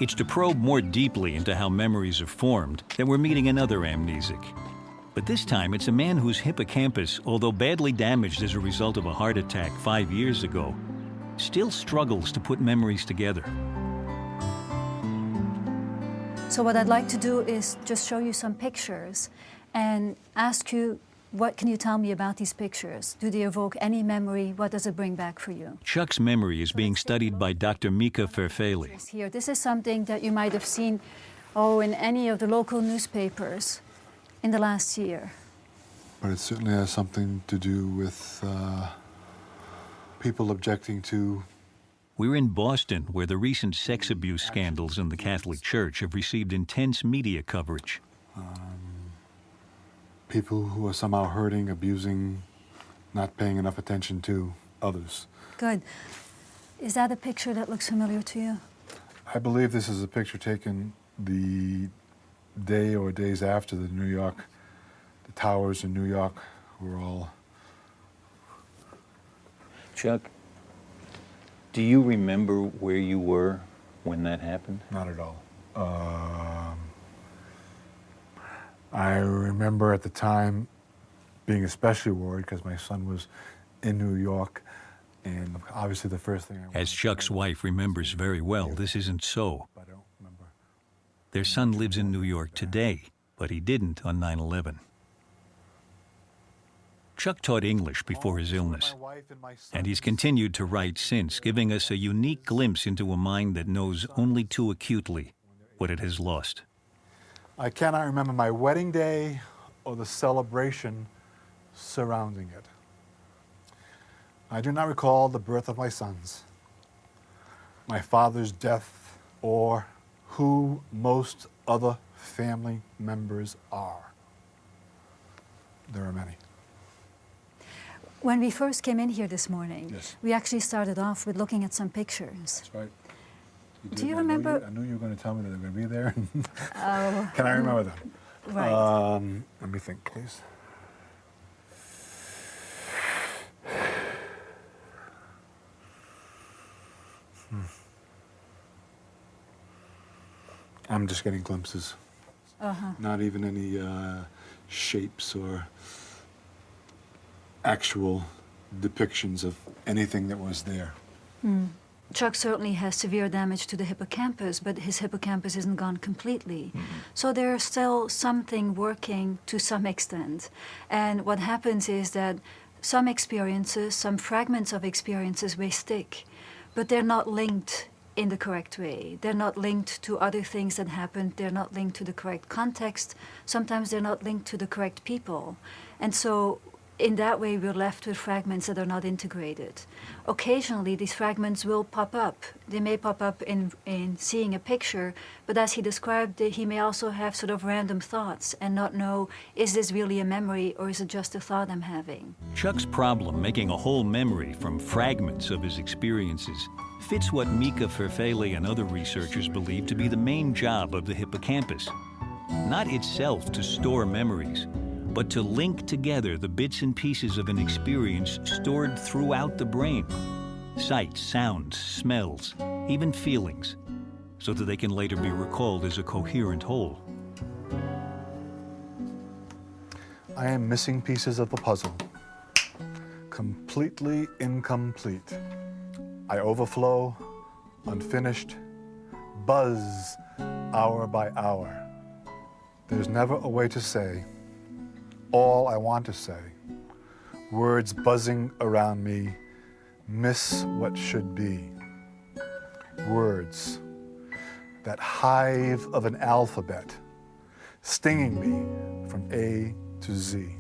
It's to probe more deeply into how memories are formed that we're meeting another amnesic. But this time, it's a man whose hippocampus, although badly damaged as a result of a heart attack 5 years ago, still struggles to put memories together. So what I'd like to do is just show you some pictures and ask you, what can you tell me about these pictures? Do they evoke any memory? What does it bring back for you? Chuck's memory is being studied by Dr. Mika Ferfeli. Here, this is something that you might have seen, in any of the local newspapers in the last year. But it certainly has something to do with people objecting to... We're in Boston, where the recent sex abuse scandals in the Catholic Church have received intense media coverage. People who are somehow hurting, abusing, not paying enough attention to others. Good. Is that a picture that looks familiar to you? I believe this is a picture taken the day or days after the towers in New York were all... Chuck, do you remember where you were when that happened? Not at all. I remember at the time being especially worried because my son was in New York, and obviously the first thing I wanted... As Chuck's wife remembers very well, this isn't so. I don't remember. Their son lives in New York today, but he didn't on 9/11. Chuck taught English before his illness, and he's continued to write since, giving us a unique glimpse into a mind that knows only too acutely what it has lost. I cannot remember my wedding day or the celebration surrounding it. I do not recall the birth of my sons, my father's death, or who most other family members are. There are many. When we first came in here this morning, Yes. we actually started off with looking at some pictures. That's right. Do you remember? I knew you were going to tell me that they were going to be there. Oh. Can I remember them? Right. Let me think, please. I'm just getting glimpses. Not even any shapes or actual depictions of anything that was there. Chuck certainly has severe damage to the hippocampus, but his hippocampus isn't gone completely. So there's still something working to some extent. And what happens is that some experiences, some fragments of experiences may stick, but they're not linked in the correct way. They're not linked to other things that happened. They're not linked to the correct context. Sometimes they're not linked to the correct people. And so in that way, we're left with fragments that are not integrated. Occasionally, these fragments will pop up. They may pop up in seeing a picture, but as he described it, he may also have sort of random thoughts and not know, is this really a memory or is it just a thought I'm having? Chuck's problem, making a whole memory from fragments of his experiences, fits what Mika Ferfeli and other researchers believe to be the main job of the hippocampus. Not itself to store memories, but to link together the bits and pieces of an experience stored throughout the brain. Sights, sounds, smells, even feelings, so that they can later be recalled as a coherent whole. I am missing pieces of the puzzle. Completely incomplete. I overflow, unfinished, buzz hour by hour. There's never a way to say all I want to say. Words buzzing around me, miss what should be. Words, that hive of an alphabet, stinging me from A to Z.